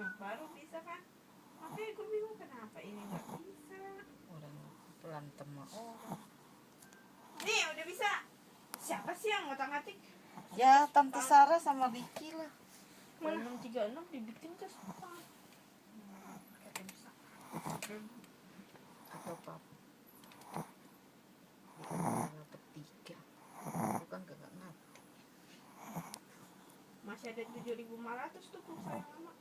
Baru bisa kan? Makanya gue bingung kenapa ini nggak bisa. Orang pelan sama orang. Nih udah bisa. Siapa sih yang ngotak-ngatik? Ya Tante Sarah sama Vicky lah. 636 dibikin ke spam. Kata bisa. Atau apa? Bikin petiga. Bukan gak ngerti. Masih ada 7.500 tuh pulsa yang lama.